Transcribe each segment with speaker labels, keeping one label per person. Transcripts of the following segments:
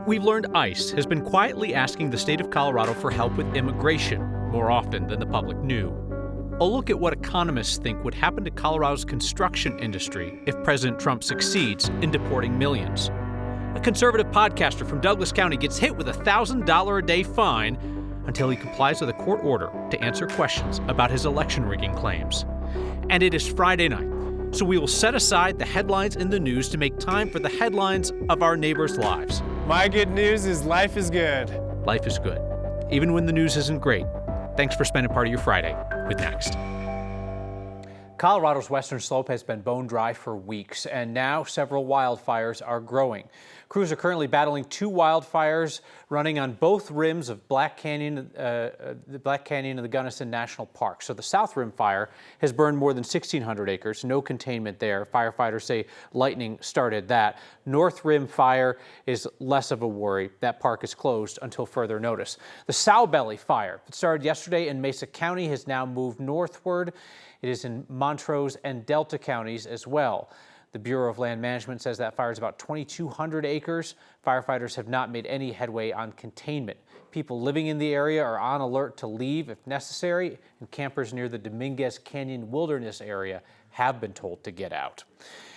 Speaker 1: We've learned ICE has been quietly asking the state of Colorado for help with immigration more often than the public knew. A look at what economists think would happen to Colorado's construction industry if President Trump succeeds in deporting millions. A conservative podcaster from Douglas County gets hit with a $1,000 a day fine until he complies with a court order to answer questions about his election rigging claims. And it is Friday night, so we will set aside the headlines in the news to make time for the headlines of our neighbors' lives.
Speaker 2: My good news is life is good.
Speaker 1: Life is good, even when the news isn't great. Thanks for spending part of your Friday with Next. Colorado's western slope has been bone dry for weeks, and now several wildfires are growing. Crews are currently battling two wildfires running on both rims of the Black Canyon and the Gunnison National Park. So the South Rim fire has burned more than 1,600 acres, no containment there. Firefighters say lightning started that. North Rim fire is less of a worry. That park is closed until further notice. The Sow Belly fire that started yesterday in Mesa County has now moved northward. It is in Montrose and Delta counties as well. The Bureau of Land Management says that fire is about 2,200 acres. Firefighters have not made any headway on containment. People living in the area are on alert to leave if necessary, and campers near the Dominguez Canyon Wilderness area have been told to get out.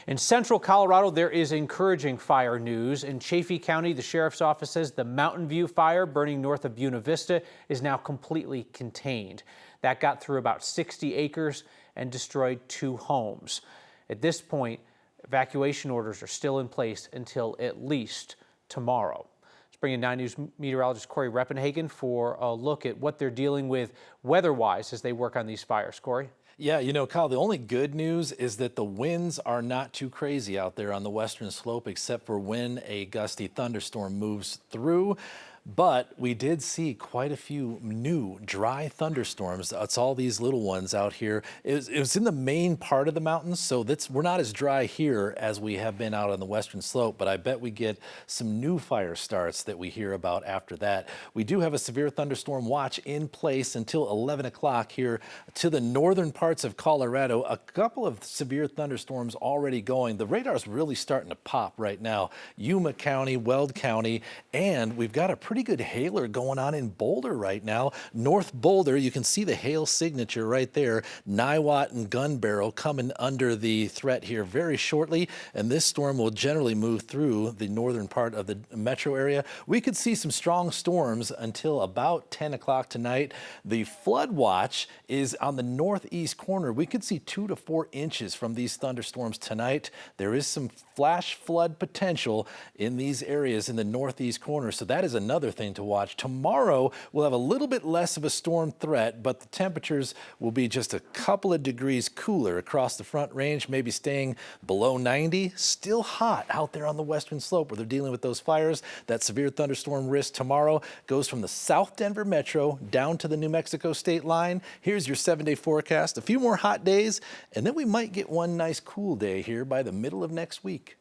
Speaker 1: In central Colorado, there is encouraging fire news. In Chaffee County, the sheriff's office says the Mountain View fire burning north of Buena Vista is now completely contained. That got through about 60 acres and destroyed 2 homes. At this point, evacuation orders are still in place until at least tomorrow. Let's bring in 9 News meteorologist Corey Reppenhagen for a look at what they're dealing with weather-wise as they work on these fires. Corey?
Speaker 3: Yeah, you know, Kyle, the only good news is that the winds are not too crazy out there on the western slope, except for when a gusty thunderstorm moves through. But we did see quite a few new dry thunderstorms. It's all these little ones out here. It was in the main part of the mountains, so we're not as dry here as we have been out on the western slope, but I bet we get some new fire starts that we hear about after that. We do have a severe thunderstorm watch in place until 11 o'clock here to the northern parts of Colorado. A couple of severe thunderstorms already going. The radar's really starting to pop right now. Yuma County, Weld County, and we've got a pretty good hailer going on in Boulder right now. North Boulder, you can see the hail signature right there. Niwot and Gun Barrel coming under the threat here very shortly, and this storm will generally move through the northern part of the metro area. We could see some strong storms until about 10 o'clock tonight. The flood watch is on the northeast corner. We could see 2 to 4 inches from these thunderstorms tonight. There is some flash flood potential in these areas in the northeast corner, so that is another thing to watch. Tomorrow we'll have a little bit less of a storm threat, but the temperatures will be just a couple of degrees cooler across the Front Range, maybe staying below 90. Still hot out there on the western slope where they're dealing with those fires. That severe thunderstorm risk tomorrow goes from the South Denver metro down to the New Mexico state line. Here's your 7-day forecast. A few more hot days, and then we might get one nice cool day here by the middle of next week.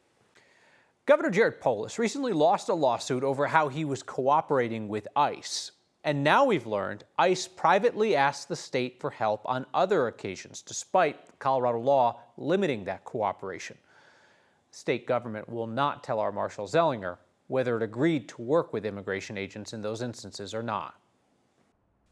Speaker 1: Governor Jared Polis recently lost a lawsuit over how he was cooperating with ICE. And now we've learned ICE privately asked the state for help on other occasions, despite Colorado law limiting that cooperation. The state government will not tell our Marshall Zellinger whether it agreed to work with immigration agents in those instances or not.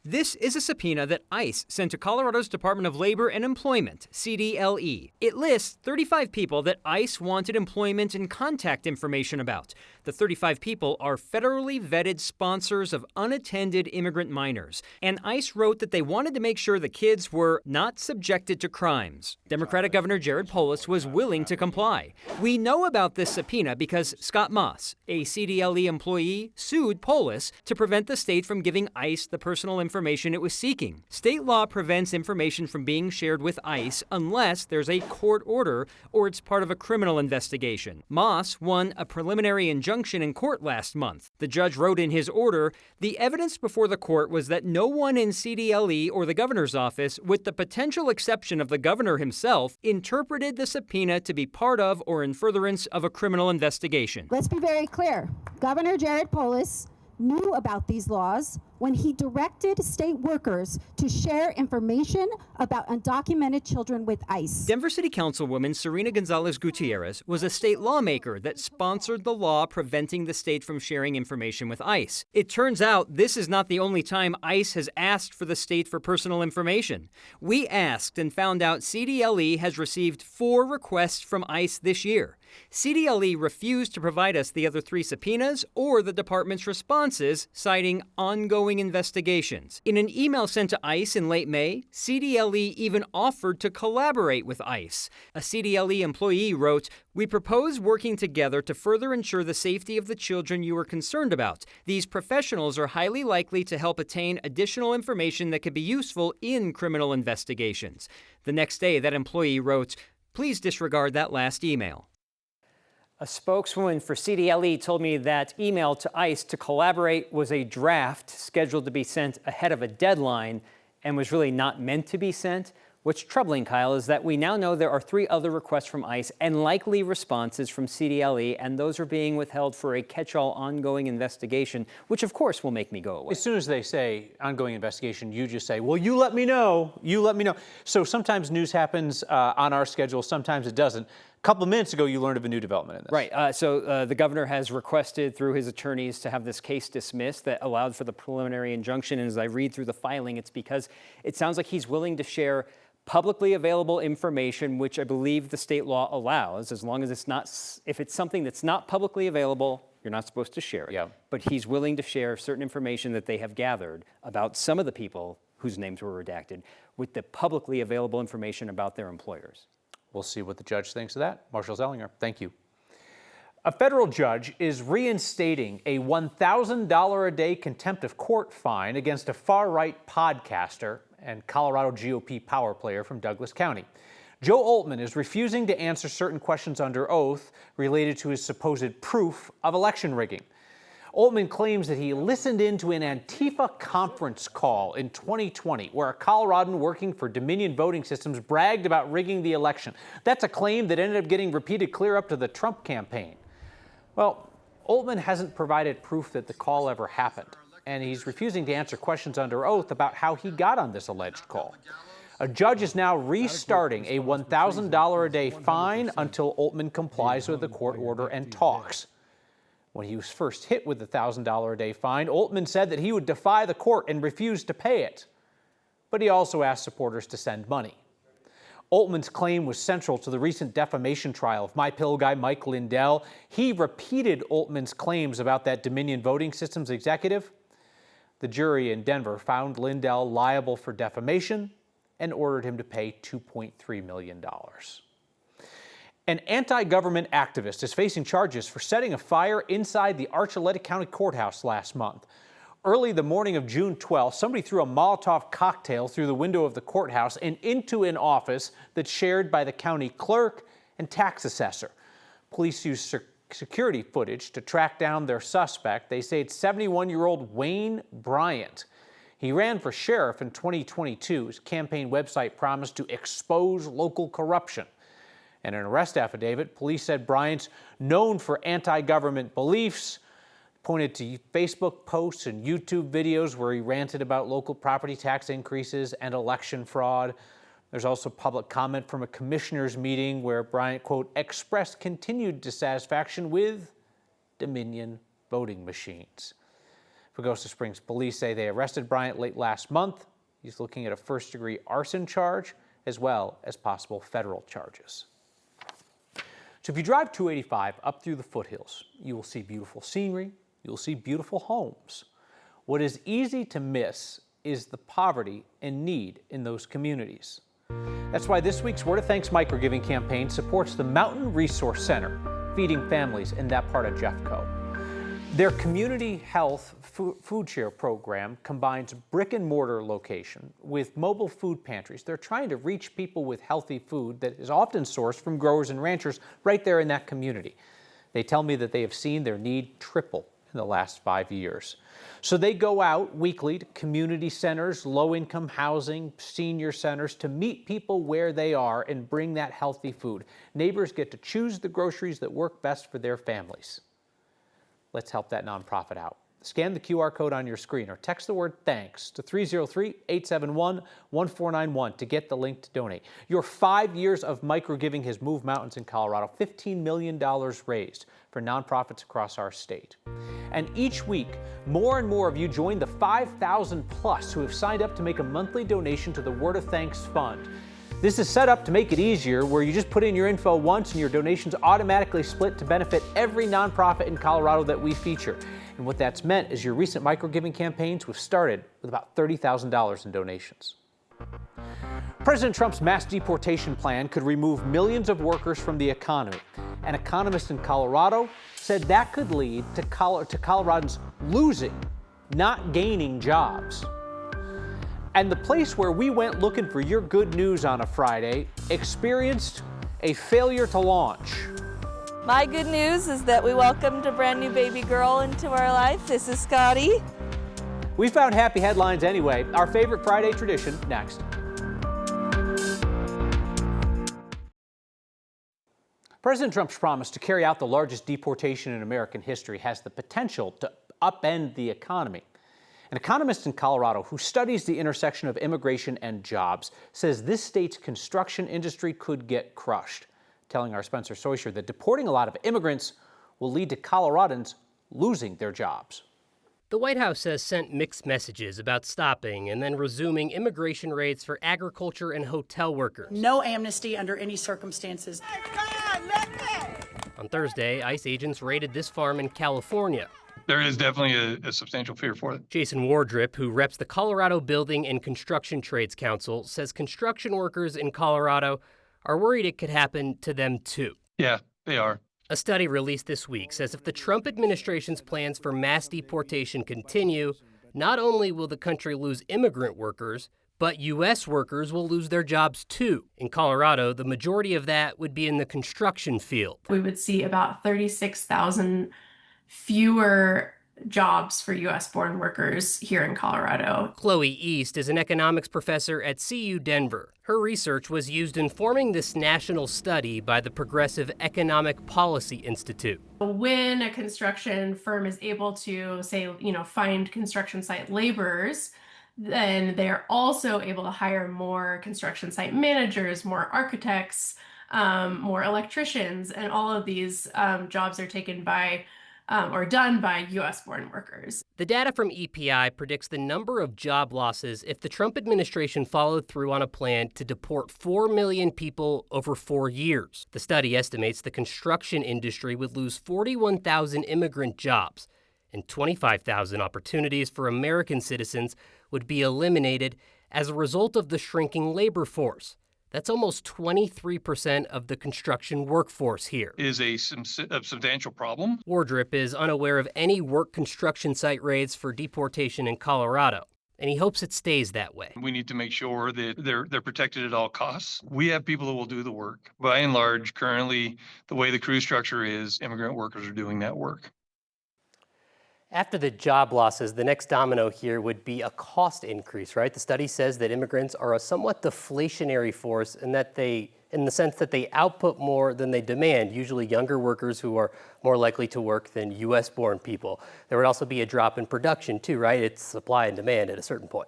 Speaker 4: This is a subpoena that ICE sent to Colorado's Department of Labor and Employment, CDLE. It lists 35 people that ICE wanted employment and contact information about. The 35 people are federally vetted sponsors of unattended immigrant minors, and ICE wrote that they wanted to make sure the kids were not subjected to crimes. Democratic Governor Jared Polis was willing to comply. We know about this subpoena because Scott Moss, a CDLE employee, sued Polis to prevent the state from giving ICE the personal information it was seeking. State law prevents information from being shared with ICE unless there's a court order or it's part of a criminal investigation. Moss won a preliminary injunction in court last month. The judge wrote in his order, the evidence before the court was that no one in CDLE or the governor's office, with the potential exception of the governor himself, interpreted the subpoena to be part of or in furtherance of a criminal investigation.
Speaker 5: Let's be very clear. Governor Jared Polis knew about these laws when he directed state workers to share information about undocumented children with ICE.
Speaker 4: Denver City Councilwoman Serena Gonzalez Gutierrez was a state lawmaker that sponsored the law preventing the state from sharing information with ICE. It turns out this is not the only time ICE has asked for the state for personal information. We asked and found out CDLE has received 4 requests from ICE this year. CDLE refused to provide us the other 3 subpoenas or the department's responses, citing ongoing investigations. In an email sent to ICE in late May, CDLE even offered to collaborate with ICE. A CDLE employee wrote, "We propose working together to further ensure the safety of the children you are concerned about. These professionals are highly likely to help attain additional information that could be useful in criminal investigations." The next day, that employee wrote, "Please disregard that last email." A spokeswoman for CDLE told me that email to ICE to collaborate was a draft scheduled to be sent ahead of a deadline and was really not meant to be sent. What's troubling, Kyle, is that we now know there are 3 other requests from ICE and likely responses from CDLE, and those are being withheld for a catch-all ongoing investigation, which of course will make me go away.
Speaker 1: As soon as they say ongoing investigation, you just say, well, you let me know, you let me know. So sometimes news happens on our schedule, sometimes it doesn't. A couple of minutes ago, you learned of a new development in this.
Speaker 4: Right. So the governor has requested through his attorneys to have this case dismissed that allowed for the preliminary injunction. And as I read through the filing, it's because it sounds like he's willing to share publicly available information, which I believe the state law allows, as long as it's not, if it's something that's not publicly available, you're not supposed to share it.
Speaker 1: Yeah.
Speaker 4: But he's willing to share certain information that they have gathered about some of the people whose names were redacted with the publicly available information about their employers.
Speaker 1: We'll see what the judge thinks of that. Marshall Zellinger, thank you. A federal judge is reinstating a $1,000 a day contempt of court fine against a far-right podcaster and Colorado GOP power player from Douglas County. Joe Oltmann is refusing to answer certain questions under oath related to his supposed proof of election rigging. Oltmann claims that he listened in to an Antifa conference call in 2020 where a Coloradan working for Dominion Voting Systems bragged about rigging the election. That's a claim that ended up getting repeated clear up to the Trump campaign. Well, Oltmann hasn't provided proof that the call ever happened, and he's refusing to answer questions under oath about how he got on this alleged call. A judge is now restarting a $1,000 a day fine until Oltmann complies with the court order and talks. When he was first hit with the $1,000 a day fine, Oltmann said that he would defy the court and refuse to pay it. But he also asked supporters to send money. Oltmann's claim was central to the recent defamation trial of My Pillow guy Mike Lindell. He repeated Oltmann's claims about that Dominion Voting Systems executive. The jury in Denver found Lindell liable for defamation and ordered him to pay $2.3 million. An anti-government activist is facing charges for setting a fire inside the Archuleta County Courthouse last month. Early the morning of June 12th, somebody threw a Molotov cocktail through the window of the courthouse and into an office that's shared by the county clerk and tax assessor. Police used security footage to track down their suspect. They say it's 71-year-old Wayne Bryant. He ran for sheriff in 2022. His campaign website promised to expose local corruption. In an arrest affidavit, police said Bryant's known for anti-government beliefs, pointed to Facebook posts and YouTube videos where he ranted about local property tax increases and election fraud. There's also public comment from a commissioners' meeting where Bryant, quote, expressed continued dissatisfaction with Dominion voting machines. Pagosa Springs police say they arrested Bryant late last month. He's looking at a first-degree arson charge as well as possible federal charges. So if you drive 285 up through the foothills, you will see beautiful scenery, you'll see beautiful homes. What is easy to miss is the poverty and need in those communities. That's why this week's Word of Thanks microgiving campaign supports the Mountain Resource Center, feeding families in that part of Jeffco. Their community health food share program combines brick and mortar location with mobile food pantries. They're trying to reach people with healthy food that is often sourced from growers and ranchers right there in that community. They tell me that they have seen their need triple in the last 5 years. So they go out weekly to community centers, low-income housing, senior centers to meet people where they are and bring that healthy food. Neighbors get to choose the groceries that work best for their families. Let's help that nonprofit out. Scan the QR code on your screen or text the word THANKS to 303-871-1491 to get the link to donate. Your 5 years of microgiving has moved mountains in Colorado. $15 million raised for nonprofits across our state. And each week, more and more of you join the 5,000 plus who have signed up to make a monthly donation to the Word of Thanks Fund. This is set up to make it easier, where you just put in your info once and your donations automatically split to benefit every nonprofit in Colorado that we feature. And what that's meant is your recent microgiving campaigns have started with about $30,000 in donations. President Trump's mass deportation plan could remove millions of workers from the economy. An economist in Colorado said that could lead to Coloradans losing, not gaining jobs. And the place where we went looking for your good news on a Friday experienced a failure to launch.
Speaker 6: My good news is that we welcomed a brand new baby girl into our life. This is Scotty.
Speaker 1: We found happy headlines anyway. Our favorite Friday tradition next. President Trump's promise to carry out the largest deportation in American history has the potential to upend the economy. An economist in Colorado who studies the intersection of immigration and jobs says this state's construction industry could get crushed, telling our Spencer Soisher that deporting a lot of immigrants will lead to Coloradans losing their jobs.
Speaker 7: The White House has sent mixed messages about stopping and then resuming immigration raids for agriculture and hotel workers.
Speaker 8: No amnesty under any circumstances.
Speaker 7: On Thursday, ICE agents raided this farm in California.
Speaker 9: There is definitely a substantial fear for it.
Speaker 7: Jason Wardrip, who reps the Colorado Building and Construction Trades Council, says construction workers in Colorado are worried it could happen to them too.
Speaker 9: Yeah, they are.
Speaker 7: A study released this week says if the Trump administration's plans for mass deportation continue, not only will the country lose immigrant workers, but U.S. workers will lose their jobs too. In Colorado, the majority of that would be in the construction field.
Speaker 10: We would see about 36,000 fewer jobs for U.S.-born workers here in Colorado.
Speaker 7: Chloe East is an economics professor at CU Denver. Her research was used in forming this national study by the Progressive Economic Policy Institute.
Speaker 10: When a construction firm is able to, say, find construction site laborers, then they're also able to hire more construction site managers, more architects, more electricians, and all of these jobs are taken by or done by U.S.-born workers.
Speaker 7: The data from EPI predicts the number of job losses if the Trump administration followed through on a plan to deport 4 million people over 4 years. The study estimates the construction industry would lose 41,000 immigrant jobs, and 25,000 opportunities for American citizens would be eliminated as a result of the shrinking labor force. That's almost 23% of the construction workforce here.
Speaker 9: Is a substantial problem.
Speaker 7: Wardrip is unaware of any work construction site raids for deportation in Colorado, and he hopes it stays that way.
Speaker 9: We need to make sure that they're protected at all costs. We have people who will do the work. By and large, currently, the way the crew structure is, immigrant workers are doing that work.
Speaker 7: After the job losses, the next domino here would be a cost increase, right? The study says that immigrants are a somewhat deflationary force in the sense that they output more than they demand, usually younger workers who are more likely to work than U.S.-born people. There would also be a drop in production too, right? It's supply and demand at a certain point.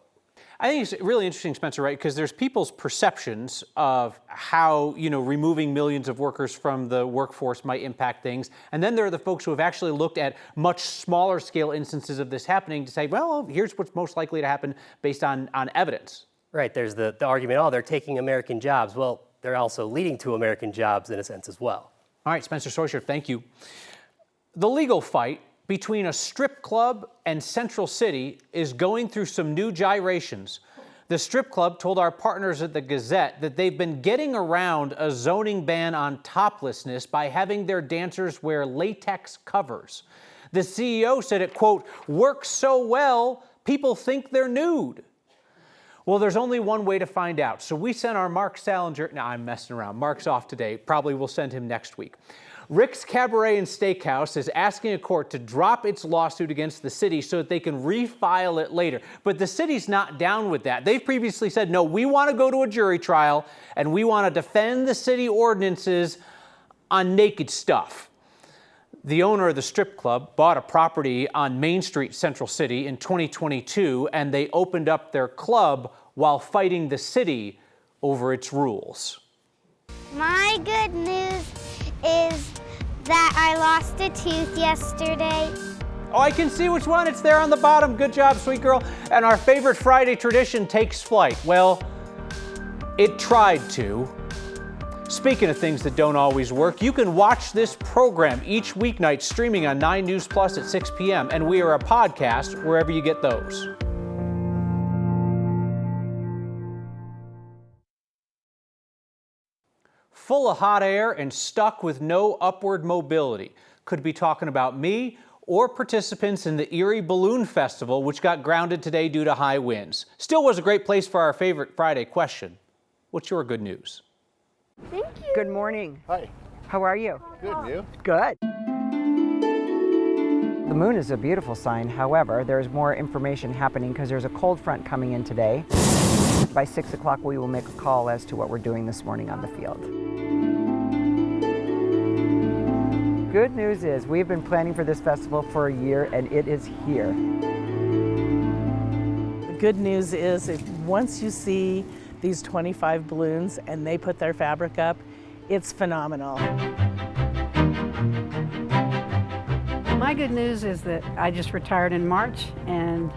Speaker 1: I think it's really interesting, Spencer, right? Because there's people's perceptions of how, removing millions of workers from the workforce might impact things. And then there are the folks who have actually looked at much smaller scale instances of this happening to say, well, here's what's most likely to happen based on evidence.
Speaker 7: Right. There's the argument, they're taking American jobs. Well, they're also leading to American jobs in a sense as well.
Speaker 1: All right, Spencer Soisher, thank you. The legal fight between a strip club and Central City is going through some new gyrations. The strip club told our partners at the Gazette that they've been getting around a zoning ban on toplessness by having their dancers wear latex covers. The CEO said it, quote, works so well, people think they're nude. Well, there's only one way to find out. So we sent our Mark Salinger, no, I'm messing around. Mark's off today. Probably we'll send him next week. Rick's Cabaret and Steakhouse is asking a court to drop its lawsuit against the city so that they can refile it later. But the city's not down with that. They've previously said, no, we want to go to a jury trial and we want to defend the city ordinances on naked stuff. The owner of the strip club bought a property on Main Street, Central City in 2022, and they opened up their club while fighting the city over its rules.
Speaker 11: My good news is that I lost a tooth yesterday.
Speaker 1: Oh, I can see which one. It's there on the bottom. Good job, sweet girl. And our favorite Friday tradition takes flight. Well, it tried to. Speaking of things that don't always work, you can watch this program each weeknight streaming on 9 News Plus at 6 p.m. And we are a podcast wherever you get those. Full of hot air and stuck with no upward mobility. Could be talking about me or participants in the Erie Balloon Festival, which got grounded today due to high winds. Still was a great place for our favorite Friday question. What's your good news?
Speaker 11: Thank you.
Speaker 12: Good morning.
Speaker 13: Hi.
Speaker 12: How are you?
Speaker 13: Good, and you?
Speaker 12: Good. The moon is a beautiful sign. However, there's more information happening because there's a cold front coming in today. By 6 o'clock, we will make a call as to what we're doing this morning on the field. Good news is we've been planning for this festival for a year, and it is here.
Speaker 14: The good news is once you see these 25 balloons and they put their fabric up, it's phenomenal.
Speaker 15: My good news is that I just retired in March, and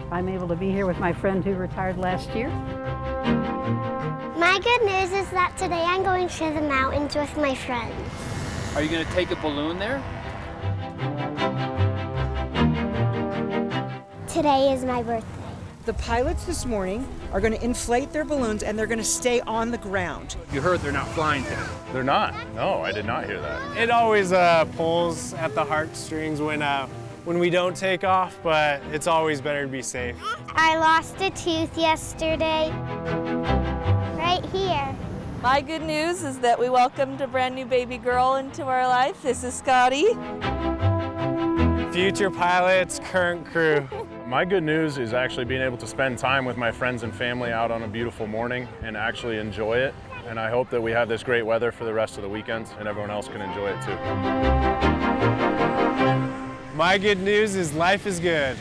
Speaker 15: I'm able to be here with my friend who retired last year.
Speaker 11: My good news is that today I'm going to the mountains with my friends.
Speaker 16: Are you going to take a balloon there?
Speaker 11: Today is my birthday.
Speaker 12: The pilots this morning are going to inflate their balloons and they're going to stay on the ground.
Speaker 16: You heard they're not flying today.
Speaker 13: They're not. No, I did not hear that.
Speaker 2: It always pulls at the heartstrings when we don't take off, but it's always better to be safe.
Speaker 11: I lost a tooth yesterday. Right here.
Speaker 6: My good news is that we welcomed a brand new baby girl into our life. This is Scotty.
Speaker 2: Future pilots, current crew.
Speaker 13: My good news is actually being able to spend time with my friends and family out on a beautiful morning and actually enjoy it. And I hope that we have this great weather for the rest of the weekends and everyone else can enjoy it too.
Speaker 2: My good news is life is good.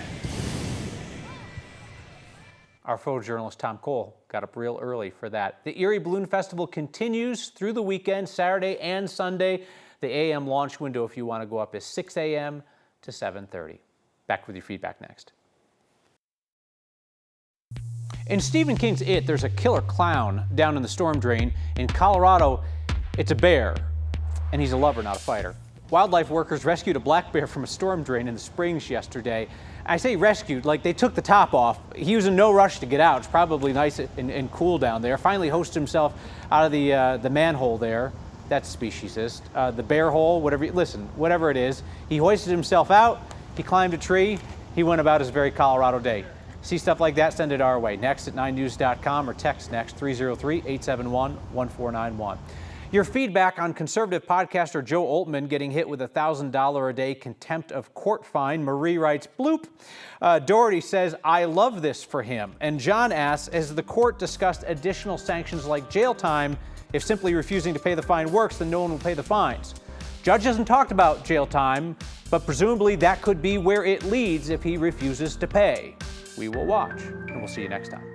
Speaker 1: Our photojournalist Tom Cole got up real early for that. The Erie Balloon Festival continues through the weekend, Saturday and Sunday. The AM launch window, if you want to go up, is 6 a.m. to 7:30. Back with your feedback next. In Stephen King's It, there's a killer clown down in the storm drain. In Colorado, it's a bear, and he's a lover, not a fighter. Wildlife workers rescued a black bear from a storm drain in the Springs yesterday. I say rescued, like they took the top off. He was in no rush to get out. It's probably nice and cool down there. Finally hoisted himself out of the manhole there. That's speciesist. The bear hole, whatever it is. He hoisted himself out. He climbed a tree. He went about his very Colorado day. See stuff like that, send it our way. Next at 9news.com or text next 303-871-1491. Your feedback on conservative podcaster Joe Oltmann getting hit with a $1,000 a day contempt of court fine. Marie writes, bloop. Doherty says, I love this for him. And John asks, as the court discussed additional sanctions like jail time, if simply refusing to pay the fine works, then no one will pay the fines. Judge hasn't talked about jail time, but presumably that could be where it leads if he refuses to pay. We will watch, and we'll see you next time.